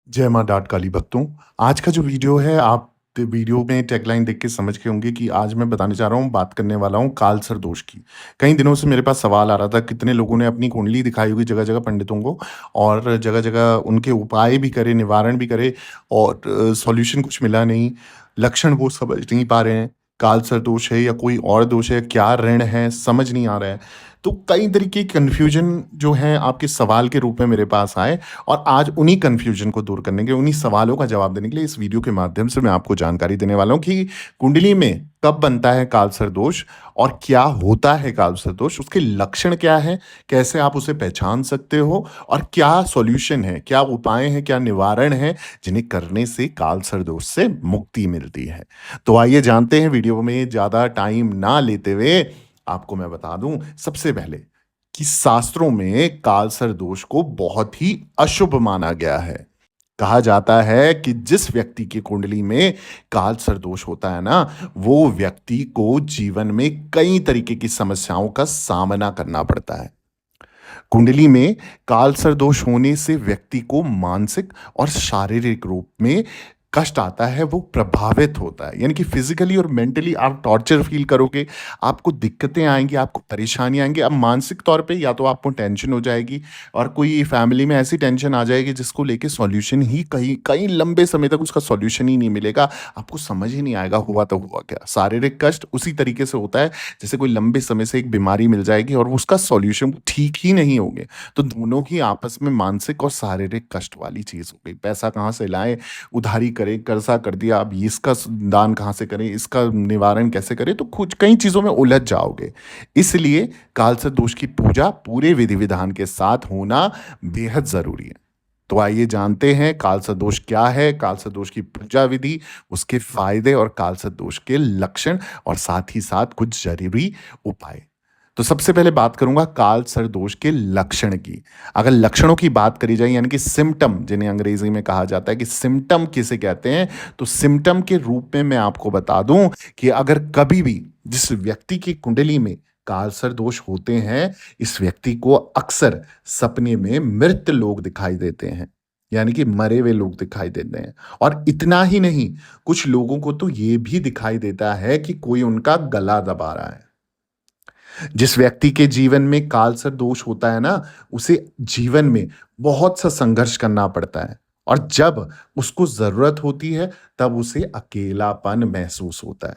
जय माँ डाट काली भक्तों। आज का जो वीडियो है आप वीडियो में टैगलाइन देख के समझ गए होंगे कि आज मैं बताने जा रहा हूँ, बात करने वाला हूँ कालसर्प दोष की। कई दिनों से मेरे पास सवाल आ रहा था, कितने लोगों ने अपनी कुंडली दिखाई होगी जगह-जगह पंडितों को और जगह-जगह उनके उपाय भी करे, निवारण भी करे और सॉल्यूशन कुछ मिला नहीं। लक्षण वो समझ नहीं पा रहे हैं, कालसर्प दोष है या कोई और दोष है, क्या ऋण है, समझ नहीं आ रहा है। तो कई तरीके की कन्फ्यूजन जो है आपके सवाल के रूप में मेरे पास आए और आज उन्हीं कन्फ्यूजन को दूर करने के, उन्हीं सवालों का जवाब देने के लिए इस वीडियो के माध्यम से मैं आपको जानकारी देने वाला हूँ कि कुंडली में कब बनता है कालसर्प दोष और क्या होता है कालसर्प दोष, उसके लक्षण क्या है, कैसे आप उसे पहचान सकते हो और क्या सॉल्यूशन है, क्या उपाय हैं, क्या निवारण है जिन्हें करने से कालसर्प दोष से मुक्ति मिलती है। तो आइए जानते हैं, वीडियो में ज़्यादा टाइम ना लेते हुए आपको मैं बता दूं सबसे पहले कि शास्त्रों में कालसर्प दोष को बहुत ही अशुभ माना गया है। कहा जाता है कि जिस व्यक्ति की कुंडली में कालसर्प दोष होता है ना, वो व्यक्ति को जीवन में कई तरीके की समस्याओं का सामना करना पड़ता है। कुंडली में कालसर्प दोष होने से व्यक्ति को मानसिक और शारीरिक रूप में कष्ट आता है, वो प्रभावित होता है। यानी कि फिजिकली और मेंटली आप टॉर्चर फील करोगे, आपको दिक्कतें आएँगी, आपको परेशानियाँ आएँगी। अब मानसिक तौर पे या तो आपको टेंशन हो जाएगी और कोई फैमिली में ऐसी टेंशन आ जाएगी जिसको लेके सॉल्यूशन ही कहीं कई लंबे समय तक उसका सॉल्यूशन ही नहीं मिलेगा। आपको समझ ही नहीं आएगा हुआ तो हुआ क्या। शारीरिक कष्ट उसी तरीके से होता है जैसे कोई लंबे समय से एक बीमारी मिल जाएगी और उसका सॉल्यूशन ठीक ही नहीं होंगे। तो दोनों ही आपस में मानसिक और शारीरिक कष्ट वाली चीज़ हो गई। पैसा कहाँ से लाएँ, उधारी करें, कर्ज़ा कर दिया, अब इसका दान कहाँ से करें, इसका निवारण कैसे करें, तो कुछ कई चीज़ों में उलझ जाओगे। इसलिए कालसर्प दोष की पूजा पूरे विधि-विधान के साथ होना बेहद ज़रूरी है। तो आइए जानते हैं कालसर्प दोष क्या है, कालसर्प दोष की पूजा विधि, उसके फ़ायदे और कालसर्प दोष के लक्षण और साथ ही साथ कुछ ज़रूरी उपाय। तो सबसे पहले बात करूंगा कालसर्प दोष के लक्षण की। अगर लक्षणों की बात करी जाए यानी कि सिम्पटम जिन्हें अंग्रेजी में कहा जाता है कि सिम्पटम किसे कहते हैं, तो सिम्पटम के रूप में मैं आपको बता दूं कि अगर कभी भी जिस व्यक्ति की कुंडली में कालसर्प दोष होते हैं, इस व्यक्ति को अक्सर सपने में मृत लोग दिखाई देते हैं, यानी कि मरे हुए लोग दिखाई देते हैं। और इतना ही नहीं, कुछ लोगों को तो ये भी दिखाई देता है कि कोई उनका गला दबा रहा है। जिस व्यक्ति के जीवन में कालसर्प दोष होता है ना, उसे जीवन में बहुत सा संघर्ष करना पड़ता है और जब उसको ज़रूरत होती है, तब उसे अकेलापन महसूस होता है।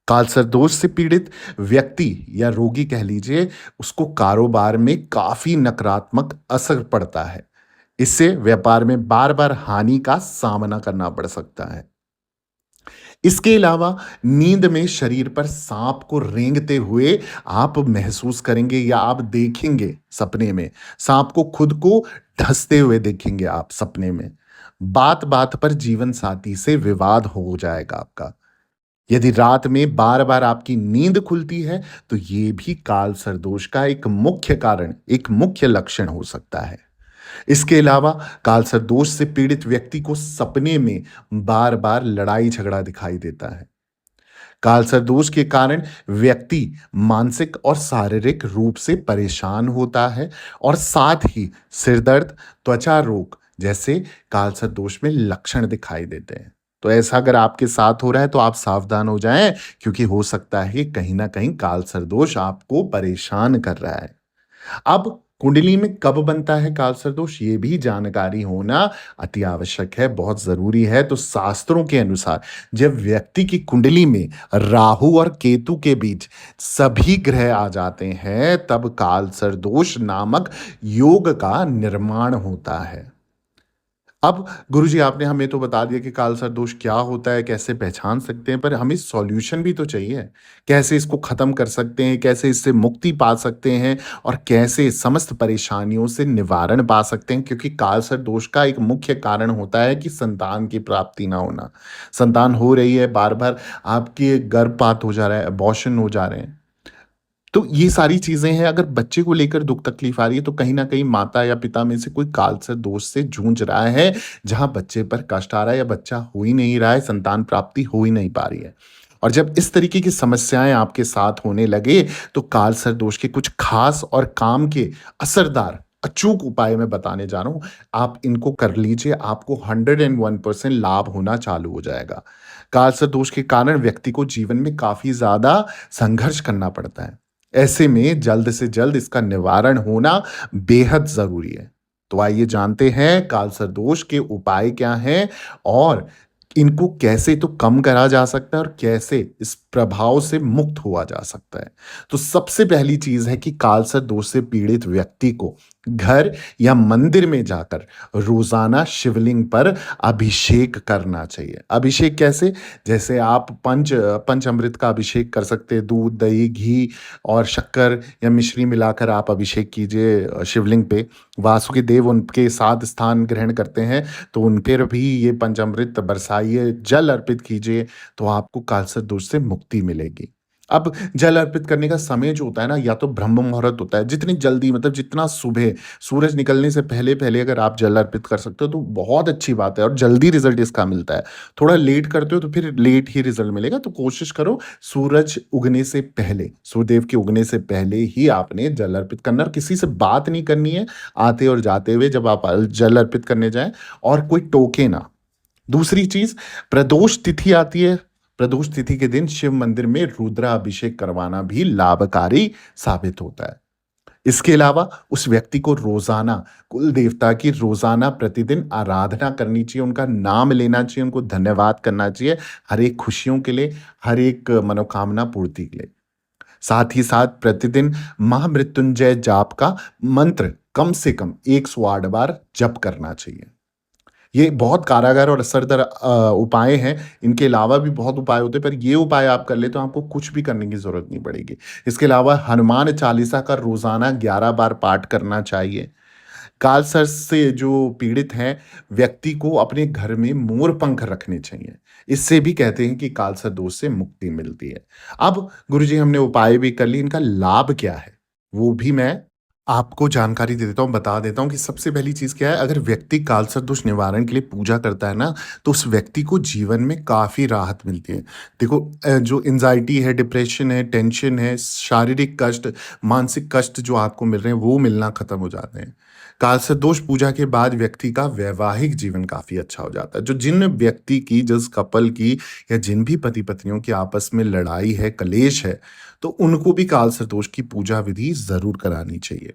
कालसर्प दोष से पीड़ित व्यक्ति या रोगी कह लीजिए, उसको कारोबार में काफ़ी नकारात्मक असर पड़ता है। इससे व्यापार में बार-बार हानि का सामना करना पड़ सकता है। इसके अलावा नींद में शरीर पर सांप को रेंगते हुए आप महसूस करेंगे या आप देखेंगे सपने में। सांप को खुद को डसते हुए देखेंगे आप सपने में। बात-बात पर जीवन साथी से विवाद हो जाएगा आपका। यदि रात में बार-बार आपकी नींद खुलती है, तो ये भी कालसर्प दोष का एक मुख्य कारण, एक मुख्य लक्षण हो सकता है। इसके अलावा कालसर्प दोष से पीड़ित व्यक्ति को सपने में बार-बार लड़ाई झगड़ा दिखाई देता है। कालसर्प दोष के कारण व्यक्ति मानसिक और शारीरिक रूप से परेशान होता है और साथ ही सिर दर्द, त्वचा रोग जैसे कालसर्प दोष में लक्षण दिखाई देते हैं। तो ऐसा अगर आपके साथ हो रहा है तो आप सावधान हो जाएं, क्योंकि हो सकता है कहीं ना कहीं कालसर्प दोष आपको परेशान कर रहा है। अब कुंडली में कब बनता है कालसर्प दोष, ये भी जानकारी होना अति आवश्यक है, बहुत ज़रूरी है। तो शास्त्रों के अनुसार जब व्यक्ति की कुंडली में राहु और केतु के बीच सभी ग्रह आ जाते हैं, तब कालसर्प दोष नामक योग का निर्माण होता है। अब गुरुजी आपने हमें तो बता दिया कि कालसर्प दोष क्या होता है, कैसे पहचान सकते हैं, पर हमें सॉल्यूशन भी तो चाहिए। कैसे इसको खत्म कर सकते हैं, कैसे इससे मुक्ति पा सकते हैं और कैसे समस्त परेशानियों से निवारण पा सकते हैं, क्योंकि कालसर्प दोष का एक मुख्य कारण होता है कि संतान की प्राप्ति ना होना। संतान हो रही है, बार-बार आपके गर्भपात हो जा रहा है, अबॉर्शन हो जा रहे हैं। तो ये सारी चीज़ें हैं, अगर बच्चे को लेकर दुःख तकलीफ आ रही है, तो कहीं न कहीं माता या पिता में से कोई कालसर्प दोष से जूझ रहा है, जहाँ बच्चे पर कष्ट आ रहा है या बच्चा हो ही नहीं रहा है, संतान प्राप्ति हो ही नहीं पा रही है। और जब इस तरीके की समस्याएँ आपके साथ होने लगे, तो कालसर्प दोष के कुछ खास और काम के असरदार अचूक उपाय मैं बताने जा रहा हूँ। आप इनको कर लीजिए, आपको 101% लाभ होना चालू हो जाएगा। कालसर्प दोष के कारण व्यक्ति को जीवन में काफ़ी ज़्यादा संघर्ष करना पड़ता है। ऐसे में जल्द से जल्द इसका निवारण होना बेहद ज़रूरी है। तो आइए जानते हैं कालसर्प दोष के उपाय क्या हैं और इनको कैसे तो कम करा जा सकता है और कैसे इस प्रभाव से मुक्त हुआ जा सकता है। तो सबसे पहली चीज़ है कि कालसर्प दोष से पीड़ित व्यक्ति को घर या मंदिर में जाकर रोजाना शिवलिंग पर अभिषेक करना चाहिए। अभिषेक कैसे? जैसे आप पंचामृत का अभिषेक कर सकते हैं, दूध, दही, घी और शक्कर या मिश्री मिलाकर आप अभिषेक कीजिए शिवलिंग पे। वासुकी देव उनके 7 स्थान ग्रहण करते हैं, तो उन पर भी ये पंचामृत बरसाइए, जल अर्पित कीजिए, तो आपको कालसर्प दोष से मुक्ति मिलेगी। अब जल अर्पित करने का समय जो होता है ना, या तो ब्रह्म मुहूर्त होता है, जितनी जल्दी मतलब जितना सुबह सूरज निकलने से पहले-पहले अगर आप जल अर्पित कर सकते हो तो बहुत अच्छी बात है और जल्दी रिज़ल्ट इसका मिलता है। थोड़ा लेट करते हो तो फिर लेट ही रिज़ल्ट मिलेगा, तो कोशिश करो सूरज उगने से पहले, सूर्यदेव के उगने से पहले ही आपने जल अर्पित करना है और किसी से बात नहीं करनी है, आते और जाते हुए जब आप जल अर्पित करने जाएँ और कोई टोके ना। दूसरी चीज़, प्रदोष तिथि आती है। प्रदोष तिथि के दिन शिव मंदिर में रुद्राभिषेक करवाना भी लाभकारी साबित होता है। इसके अलावा उस व्यक्ति को रोज़ाना कुल देवता की रोज़ाना प्रतिदिन आराधना करनी चाहिए, उनका नाम लेना चाहिए, उनको धन्यवाद करना चाहिए, हर एक खुशियों के लिए, हर एक मनोकामना पूर्ति के लिए। साथ ही साथ प्रतिदिन महामृत्युंजय जाप का मंत्र कम से कम 108 बार जप करना चाहिए। ये बहुत कारागार और असरदार उपाय हैं। इनके अलावा भी बहुत उपाय होते हैं, पर ये उपाय आप कर लें तो आपको कुछ भी करने की ज़रूरत नहीं पड़ेगी। इसके अलावा हनुमान चालीसा का रोज़ाना 11 बार पाठ करना चाहिए। कालसर्प से जो पीड़ित हैं, व्यक्ति को अपने घर में मोर पंख रखने चाहिए। इससे भी कहते हैं कि कालसर्प दोष से मुक्ति मिलती है। अब गुरुजी हमने उपाय भी कर लिए, इनका लाभ क्या है? वो भी मैं आपको जानकारी दे देता हूँ, बता देता हूँ कि सबसे पहली चीज़ क्या है, अगर व्यक्ति कालसर्प दोष निवारण के लिए पूजा करता है ना, तो उस व्यक्ति को जीवन में काफ़ी राहत मिलती है। देखो जो एंग्ज़ायटी है, डिप्रेशन है, टेंशन है, शारीरिक कष्ट, मानसिक कष्ट जो आपको मिल रहे हैं, वो मिलना खत्म हो जाते हैं। कालसर्प दोष पूजा के बाद व्यक्ति का वैवाहिक जीवन काफ़ी अच्छा हो जाता है। जिन व्यक्ति की, जिस कपल की या जिन भी पति-पत्नियों की आपस में लड़ाई है, कलेश है, तो उनको भी कालसर्प दोष की पूजा विधि ज़रूर करानी चाहिए।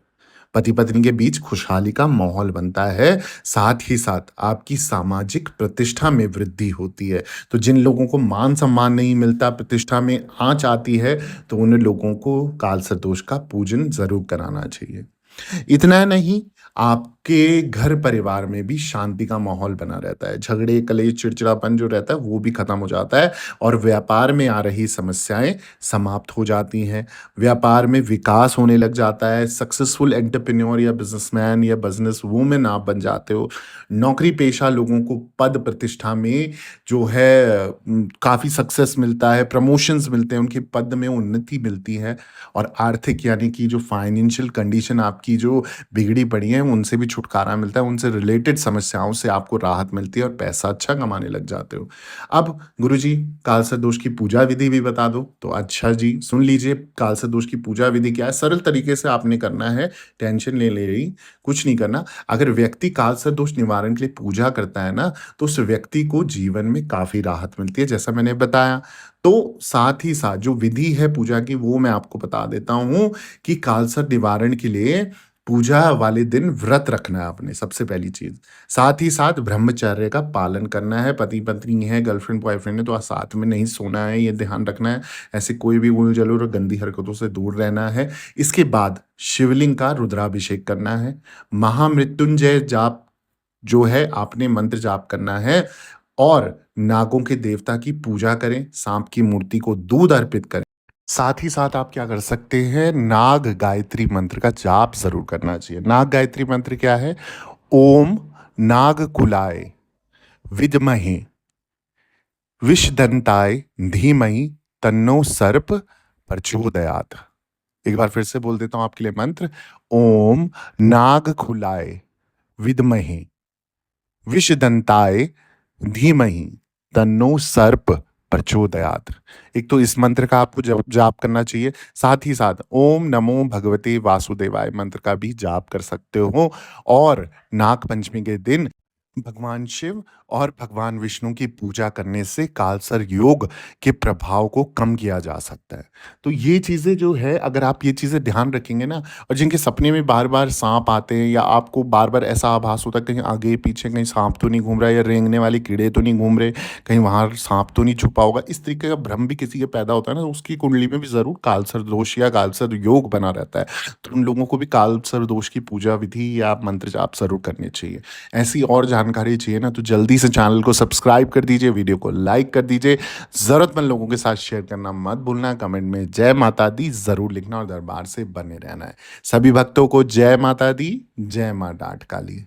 पति-पत्नी के बीच खुशहाली का माहौल बनता है, साथ ही साथ आपकी सामाजिक प्रतिष्ठा में वृद्धि होती है। तो जिन लोगों को मान-सम्मान नहीं मिलता, प्रतिष्ठा में आँच आती है, तो उन लोगों को कालसर्प दोष का पूजन ज़रूर कराना चाहिए। इतना नहीं, आपके घर परिवार में भी शांति का माहौल बना रहता है। झगड़े, कलेश, चिड़चिड़ापन जो रहता है वो भी खत्म हो जाता है और व्यापार में आ रही समस्याएँ समाप्त हो जाती हैं। व्यापार में विकास होने लग जाता है। सक्सेसफुल एंटरप्रेन्योर या बिज़नेसमैन या बिज़नेस वूमेन आप बन जाते हो। नौकरी पेशा लोगों को पद प्रतिष्ठा में जो है काफ़ी सक्सेस मिलता है, प्रमोशंस मिलते हैं, उनके पद में उन्नति मिलती है और आर्थिक यानी कि जो फाइनेंशियल कंडीशन आपकी जो बिगड़ी पड़ी है, उनसे भी छुटकारा मिलता है, उनसे रिलेटेड समस्याओं से आपको राहत मिलती है और पैसा अच्छा कमाने लग जाते हो। अब गुरुजी कालसर्प दोष की पूजा विधि भी बता दो, तो अच्छा जी, सुन लीजिए कालसर्प दोष की पूजा विधि क्या है, सरल तरीके से आपने करना है, टेंशन ले रही, कुछ नहीं करना। अगर व्यक्ति कालसर्प दोष निवारण के लिए पूजा करता है ना, तो उस व्यक्ति को जीवन में काफ़ी राहत मिलती है, जैसा मैंने बताया। तो साथ ही साथ जो विधि है पूजा की, वो मैं आपको बता देता हूँ कि कालसर्प निवारण के लिए पूजा वाले दिन व्रत रखना है आपने, सबसे पहली चीज़। साथ ही साथ ब्रह्मचर्य का पालन करना है, पति-पत्नी है, गर्लफ्रेंड बॉयफ्रेंड है तो साथ में नहीं सोना है, ये ध्यान रखना है। ऐसे कोई भी उल-जलूल और गंदी हरकतों से दूर रहना है। इसके बाद शिवलिंग का रुद्राभिषेक करना है। महामृत्युंजय जाप जो है आपने मंत्र जाप करना है और नागों के देवता की पूजा करें, साँप की मूर्ति को दूध अर्पित करें। साथ ही साथ आप क्या कर सकते हैं, नाग गायत्री मंत्र का जाप ज़रूर करना चाहिए। नाग गायत्री मंत्र क्या है? ओम नागकुलाय विद्महे विषदंताय धीमहि तन्नो सर्प प्रचोदयात्। एक बार फिर से बोल देता हूँ आपके लिए मंत्र। ओम नागकुलाय विद्महे विषदंताय धीमहि तन्नो सर्प प्रचोदयात्। एक तो इस मंत्र का आपको जाप करना चाहिए, साथ ही साथ ओम नमो भगवते वासुदेवाय मंत्र का भी जाप कर सकते हो। और नाग पंचमी के दिन भगवान शिव और भगवान विष्णु की पूजा करने से कालसर्प योग के प्रभाव को कम किया जा सकता है। तो ये चीज़ें जो है, अगर आप ये चीज़ें ध्यान रखेंगे ना, और जिनके सपने में बार-बार साँप आते हैं या आपको बार-बार ऐसा आभास होता है कहीं आगे-पीछे कहीं साँप तो नहीं घूम रहा है या रेंगने वाले कीड़े तो नहीं घूम रहे, कहीं वहाँ साँप तो नहीं छुपा होगा, इस तरीके का भ्रम भी किसी के पैदा होता है ना, उसकी कुंडली में भी ज़रूर कालसर्प दोष या कालसर्प योग बना रहता है। तो उन लोगों को भी कालसर्प दोष की पूजा विधि या मंत्र जाप ज़रूर करने चाहिए। ऐसी और जानकारी चाहिए ना, तो जल्दी से चैनल को सब्सक्राइब कर दीजिए, वीडियो को लाइक कर दीजिए, ज़रूरतमंद लोगों के साथ शेयर करना मत भूलना, कमेंट में जय माता दी ज़रूर लिखना और दरबार से बने रहना है। सभी भक्तों को जय माता दी, जय माँ डाँट काली।